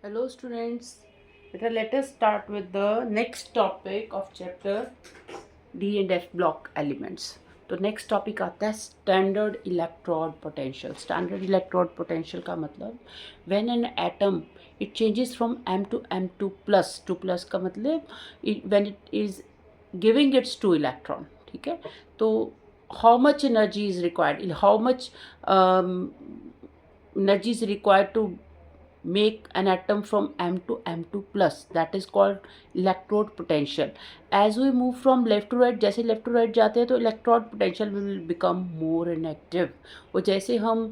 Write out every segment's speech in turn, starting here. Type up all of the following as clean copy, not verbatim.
Hello students, let us start with the next topic of chapter D and F block elements. तो next topic आता है standard electrode potential. Standard electrode potential का मतलब when an atom it changes from M to M2 plus का मतलब when it is giving it's two electron. ठीक है, तो how much energy is required, how much energy is required to make an atom from M to M2 plus, that is called electrode potential. As we move from left to right, जैसे left to right जाते हैं तो electrode potential will become more inactive. और जैसे हम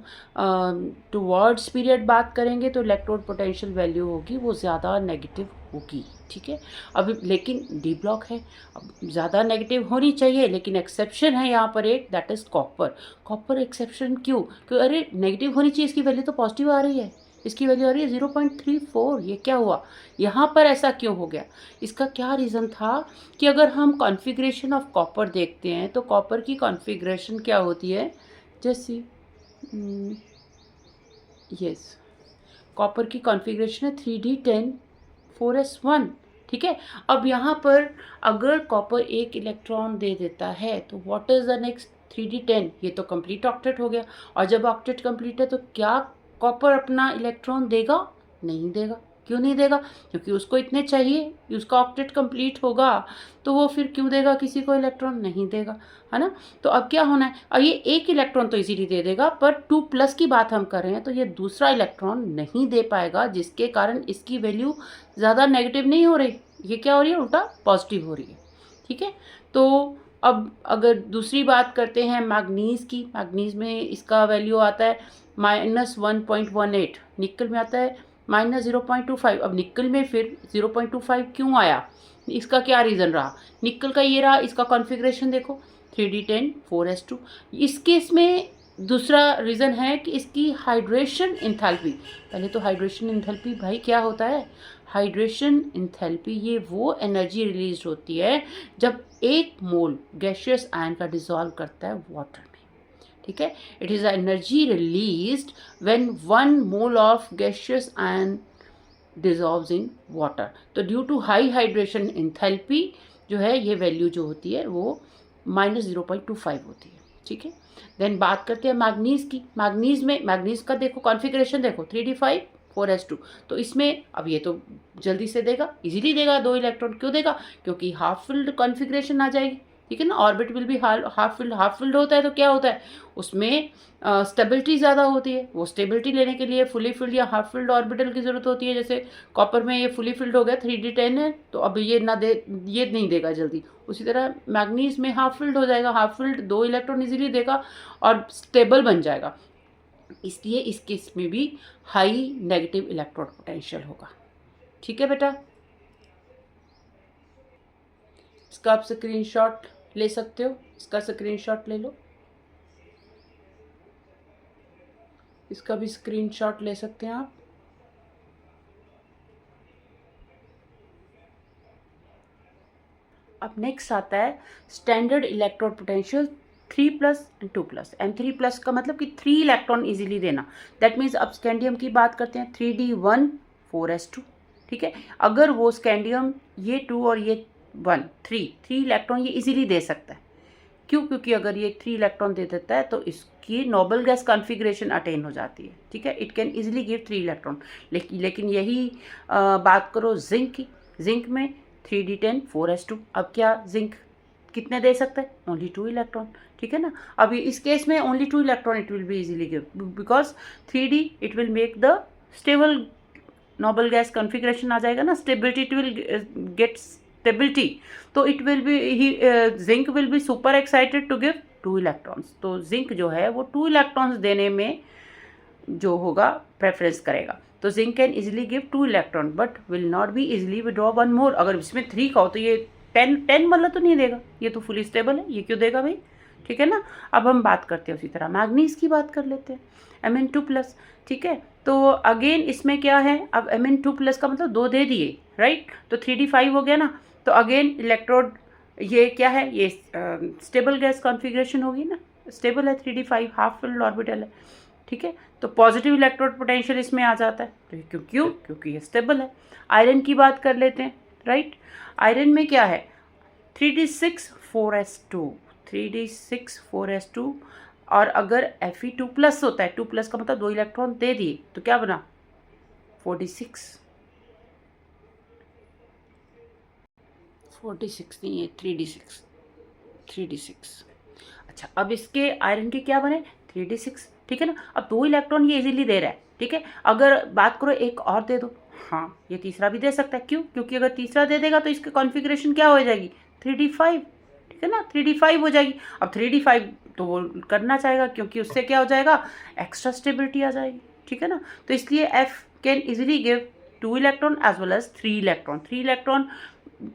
towards period बात करेंगे तो electrode potential value होगी वो ज़्यादा नेगेटिव होगी. ठीक है, अभी लेकिन डी ब्लॉक है, अब ज़्यादा नेगेटिव होनी चाहिए, लेकिन एक्सेप्शन है यहाँ पर एक, that is copper. Copper exception क्यों? क्योंकि अरे नेगेटिव होनी चाहिए, इसकी वैल्यू तो पॉजिटिव आ रही है, इसकी वैल्यू आ रही है 0.34. ये क्या हुआ यहाँ पर, ऐसा क्यों हो गया? इसका क्या रीज़न था कि अगर हम कॉन्फ़िगरेशन ऑफ कॉपर देखते हैं तो कॉपर की कॉन्फ़िगरेशन क्या होती है, जैसे यस कॉपर की कॉन्फ़िगरेशन है 3d10 4s1. ठीक है, अब यहाँ पर अगर कॉपर एक इलेक्ट्रॉन दे देता है तो what is the next 3d10, ये तो कंप्लीट ऑक्टेट हो गया. और जब ऑक्टेट कंप्लीट है तो क्या कॉपर अपना इलेक्ट्रॉन देगा? नहीं देगा. क्यों नहीं देगा? क्योंकि उसको इतने चाहिए, उसका ऑक्टेट कंप्लीट होगा तो वो फिर क्यों देगा किसी को इलेक्ट्रॉन? नहीं देगा, है ना. तो अब क्या होना है, और ये एक इलेक्ट्रॉन तो इजीली दे देगा, पर 2 प्लस की बात हम कर रहे हैं तो ये दूसरा इलेक्ट्रॉन नहीं दे पाएगा, जिसके कारण इसकी वैल्यू ज़्यादा नेगेटिव नहीं हो रही, ये क्या हो रही है, उल्टा पॉजिटिव हो रही है. ठीक है, तो अब अगर दूसरी बात करते हैं मैग्नीज़ की, मैग्नीज़ में इसका वैल्यू आता है -1.18, निकल में आता है -0.25. अब निकल में फिर 0.25 क्यों आया, इसका क्या रीज़न रहा? निकल का ये रहा, इसका कॉन्फ़िगरेशन देखो 3d10 4s2. इस केस में दूसरा रीज़न है कि इसकी हाइड्रेशन इंथैल्पी. पहले तो हाइड्रेशन इंथैल्पी भाई क्या होता है? हाइड्रेशन इंथैल्पी ये वो एनर्जी रिलीज होती है जब एक मोल गैसियस आयन का डिसॉल्व करता है वाटर में. ठीक है, it is a energy released when 1 mole of gaseous ion dissolves in water. तो due to high hydration enthalpy जो है ये वैल्यू जो होती है वो -0.25 होती है. ठीक है, देन बात करते हैं मैग्नीज़ की. मैग्नीज़ का देखो कॉन्फ़िगरेशन देखो 3d5 4s2. तो इसमें अब ये तो जल्दी से देगा, इजीली देगा 2 इलेक्ट्रॉन. क्यों देगा? क्योंकि हाफ फिल्ड कॉन्फ़िगरेशन आ जाएगी. ठीक है ना, orbit will be half filled होता है तो क्या होता है उसमें स्टेबिलिटी ज़्यादा होती है. वो स्टेबिलिटी लेने के लिए फुली फिल्ड या हाफ फिल्ड ऑर्बिटल की ज़रूरत होती है. जैसे कॉपर में ये फुली फिल्ड हो गया 3d10 है तो अब ये ना दे, ये नहीं देगा जल्दी. उसी तरह मैग्नीज में हाफ फिल्ड हो जाएगा, हाफ फिल्ड 2 इलेक्ट्रॉन इजीली देगा और स्टेबल बन जाएगा. इसलिए इस केस में भी हाई नेगेटिव इलेक्ट्रोड पोटेंशियल होगा. ठीक है बेटा, इसका आप स्क्रीनशॉट ले सकते हो, इसका स्क्रीनशॉट ले लो, इसका भी स्क्रीनशॉट ले सकते हैं आप. अब नेक्स्ट आता है standard electrode potential 3 plus and 2 plus. And 3 plus का मतलब कि 3 इलेक्ट्रॉन इजीली देना. दैट मीन्स अब स्कैंडियम की बात करते हैं 3d1 4s2. ठीक है, अगर वो स्कैंडियम ये 2 और ये 1 3 इलेक्ट्रॉन ये इजीली दे सकता है. क्यों? क्योंकि अगर ये 3 इलेक्ट्रॉन दे देता है तो इसकी नोबल गैस कॉन्फ़िगरेशन अटेन हो जाती है. ठीक है, it can easily give 3 electron. लेकिन यही बात करो जिंक की. जिंक में 3d10 4s2. अब क्या जिंक कितने दे सकता है? Only 2 electron. ठीक है ना, अभी इस केस में only 2 electron it will be easily give because 3d it will make the stable noble gas configuration आ जाएगा ना, stability, it will get stability. तो it will be zinc will be super excited to give 2 electrons. तो zinc जो है वो 2 electrons देने में जो होगा प्रेफरेंस करेगा. तो zinc can easily give 2 electron but will not be easily withdraw 1 मोर. अगर इसमें 3 का हो तो ये 10 वाला तो नहीं देगा, ये तो फुली स्टेबल है, ये क्यों देगा भाई? ठीक है ना. अब हम बात करते हैं उसी तरह मैग्नीज़ की बात कर लेते हैं, Mn2 प्लस. ठीक है, तो अगेन इसमें क्या है, अब Mn2 प्लस का मतलब 2 दे दिए, राइट. तो 3d5 हो गया ना. तो अगेन इलेक्ट्रोड ये क्या है, ये स्टेबल गैस कॉन्फ़िगरेशन होगी ना, स्टेबल है 3d5, हाफ फिल्ड ऑर्बिटल है. ठीक है। तो पॉजिटिव इलेक्ट्रोड पोटेंशियल इसमें आ जाता है। तो क्यों क्यों क्योंकि ये स्टेबल है। आयरन की बात कर लेते हैं, राइट। आयरन में क्या है, 3d6 4s2, 3d6 4s2, और अगर Fe2 प्लस होता है, 2 प्लस का मतलब 2 इलेक्ट्रॉन दे दिए, तो क्या बना 46, 46 नहीं है 3d6, 3d6। अच्छा, अब इसके आयरन के क्या बने 3d6, ठीक है ना। अब 2 इलेक्ट्रॉन ये इजीली दे रहा है, ठीक है। अगर बात करो एक और दे दो, हाँ ये तीसरा भी दे सकता है। क्यों, क्योंकि अगर तीसरा दे देगा तो इसकी कॉन्फ़िगरेशन क्या हो जाएगी 3d5, ठीक है ना, 3d5 हो जाएगी। अब 3d5 तो वो करना चाहेगा, क्योंकि उससे क्या हो जाएगा, एक्स्ट्रा स्टेबिलिटी आ जाएगी, ठीक है ना। तो इसलिए F can easily give 2 electron as well as 3 electron. 3 electron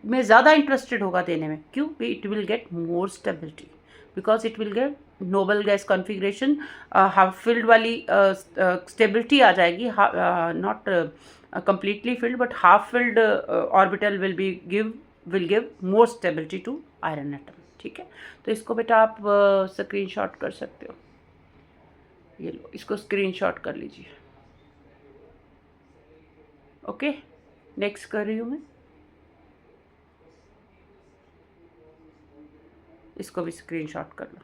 में ज़्यादा इंटरेस्टेड होगा देने में। क्यों, it will get more stability, because it will get noble gas configuration, half filled वाली स्टेबिलिटी आ जाएगी, not completely filled but half filled orbital will give more stability to iron atom, ठीक है। तो इसको बेटा आप स्क्रीनशॉट कर सकते हो, ये लो इसको स्क्रीनशॉट कर लीजिए। ओके, नेक्स्ट कर रही हूँ मैं, इसको भी स्क्रीनशॉट कर लो।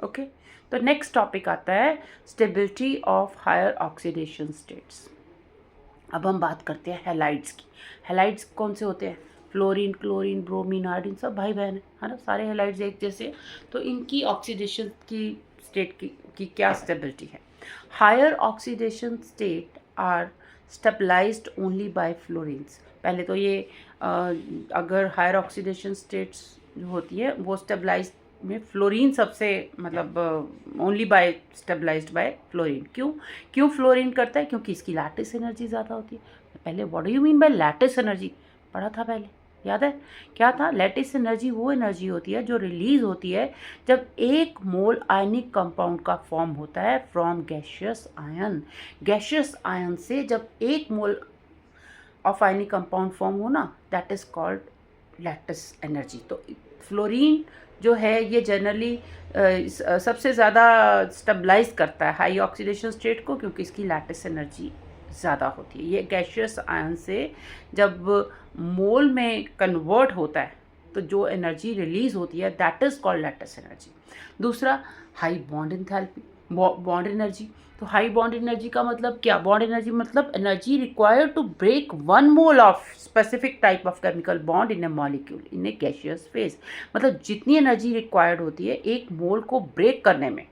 ओके, तो नेक्स्ट टॉपिक आता है stability of higher oxidation states. अब हम बात करते हैं हैलाइड्स की। हैलाइड्स कौन से होते हैं, फ्लोरीन, क्लोरीन, ब्रोमीन, आयोडीन, सब भाई बहन है ना, सारे हैलाइड्स एक जैसे। तो इनकी ऑक्सीडेशन की स्टेट की क्या स्टेबिलिटी है। Higher oxidation state are stabilized only by fluorines. पहले तो ये अगर हायर ऑक्सीडेशन स्टेट्स जो होती है वो स्टेबलाइज में फ्लोरीन सबसे मतलब only by stabilized by fluorine. क्यों फ्लोरीन करता है, क्योंकि इसकी लैटिस एनर्जी ज़्यादा होती है। पहले what do you mean by lattice energy पढ़ा था पहले, याद है क्या था। लैटिस एनर्जी वो एनर्जी होती है जो रिलीज होती है जब 1 मोल आयनिक कंपाउंड का फॉर्म होता है from gaseous ion. Gaseous ion से जब 1 mole of ionic compound form हो ना, that is called lattice energy. तो फ्लोरीन जो है ये जनरली सबसे ज़्यादा स्टेबलाइज करता है हाई ऑक्सीडेशन स्टेट को, क्योंकि इसकी लैटिस एनर्जी ज़्यादा होती है। ये गैशियस आयन से जब मोल में कन्वर्ट होता है तो जो एनर्जी रिलीज होती है that is called lattice energy. दूसरा high bond enthalpy, bond energy. तो हाई बॉन्ड एनर्जी का मतलब क्या, बॉन्ड एनर्जी मतलब energy required to break 1 mole of specific type of chemical bond in a molecule in a gaseous phase. मतलब जितनी energy required होती है 1 मोल को ब्रेक करने में,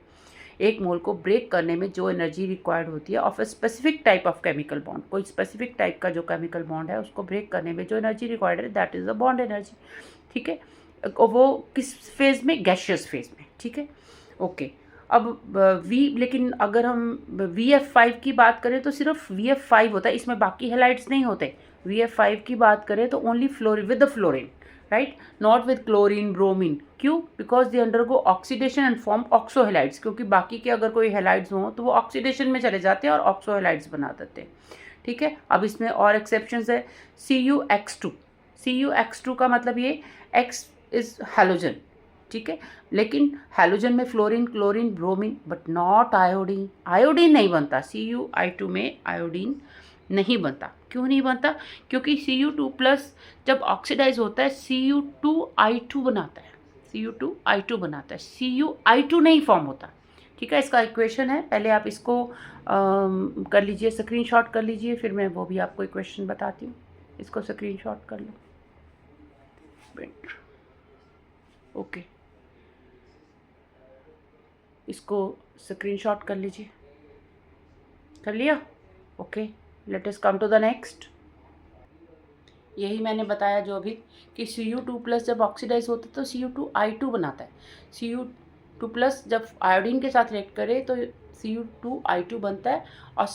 1 मोल को ब्रेक करने में जो एनर्जी रिक्वायर्ड होती है of a specific type of chemical bond, कोई स्पेसिफिक टाइप का जो केमिकल बॉन्ड है उसको ब्रेक करने में जो एनर्जी रिक्वायर्ड है that is a bond energy, ठीक है। वो किस फेज में, गैशियस फेज में, ठीक है। ओके, अब लेकिन अगर हम VF5 की बात करें तो सिर्फ VF5 होता है, इसमें बाकी हैलाइड्स नहीं होते। VF5 की बात करें तो only fluorine with the fluorine, right, not with chlorine, bromine. क्यों, because they undergo oxidation and form oxo halides. क्योंकि बाकी के अगर कोई हैलाइड्स हों तो वो ऑक्सीडेशन में चले जाते हैं और ऑक्सो हैलाइड्स बना देते हैं, ठीक है। अब इसमें और एक्सेप्शंस है, CuX2। CuX2 का मतलब ये X इज हैलोजन, ठीक है। लेकिन हैलोजन में fluorine, chlorine, bromine, but not iodine. Iodine नहीं बनता Cu(I2) में, आयोडीन नहीं बनता। क्यों नहीं बनता, क्योंकि Cu2+ जब ऑक्सीडाइज होता है Cu2I2 बनाता है, Cu2I2 बनाता है, Cu(I2) नहीं फॉर्म होता, ठीक है। इसका इक्वेशन है, पहले आप इसको कर लीजिए, स्क्रीनशॉट कर लीजिए, फिर मैं वो भी आपको इक्वेशन बताती हूँ। इसको स्क्रीनशॉट कर लो, ओके, इसको स्क्रीनशॉट कर लीजिए, कर लिया, okay. Let us come to the next. यही मैंने बताया जो अभी कि Cu2+ जब ऑक्सीडाइज होता है तो Cu2I2 बनाता है। Cu2+ जब आयोडीन के साथ रिएक्ट करे तो Cu2I2 बनता है, और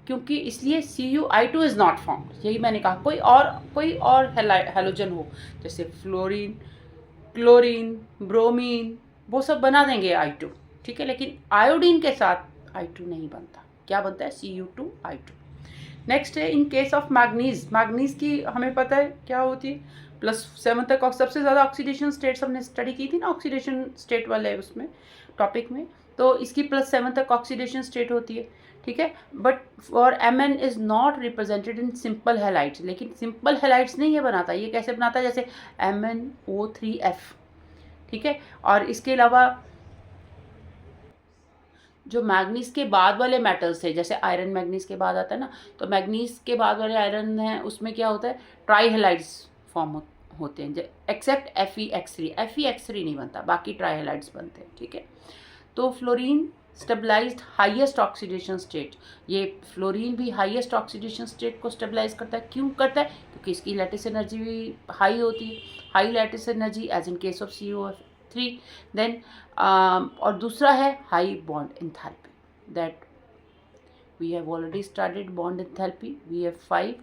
क्योंकि इसलिए Cu(I2) इज़ नॉट फॉर्म। यही मैंने कहा, कोई और हैलोजन हो जैसे फ्लोरीन, क्लोरीन, ब्रोमीन, वो सब बना देंगे I2, ठीक है, लेकिन आयोडीन के साथ I2 नहीं बनता। क्या बनता है, Cu2I2। नेक्स्ट है इन केस ऑफ मैग्नीज। मैग्नीज की हमें पता है क्या होती है, +7 तक सबसे ज़्यादा ऑक्सीडेशन स्टेट्स हमने स्टडी की थी ना, ऑक्सीडेशन स्टेट वाले उसमें टॉपिक में, तो इसकी +7 तक ऑक्सीडेशन स्टेट होती है, ठीक है। But for Mn is not represented in simple halides, लेकिन सिंपल हैलाइड्स नहीं ये बनाता, ये कैसे बनाता है, जैसे MnO3F, ठीक है। और इसके अलावा जो मैग्नीज के बाद वाले मेटल्स थे, जैसे आयरन मैग्नीज के बाद आता है ना, तो मैग्नीज के बाद वाले आयरन हैं उसमें क्या होता है, ट्राई हैलाइड्स फॉर्म होते हैं, एक्सेप्ट Fe(X3) नहीं बनता, बाकी ट्राई हैलाइड्स बनते हैं, ठीक है। तो fluorine stabilized highest oxidation state, ये फ्लोरीन भी हाईएस्ट ऑक्सीडेशन स्टेट को स्टेबलाइज करता है। क्यों करता है, क्योंकि इसकी लैटिस एनर्जी भी हाई होती है, high lattice energy as in case of CO3। Then और दूसरा है high bond enthalpy, that we have already started bond enthalpy VF5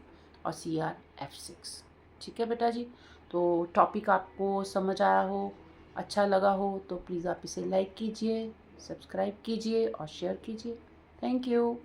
और CrF6, ठीक है बेटा जी। तो टॉपिक आपको समझ आया हो, अच्छा लगा हो तो प्लीज़ आप इसे लाइक कीजिए, सब्सक्राइब कीजिए और शेयर कीजिए। Thank you.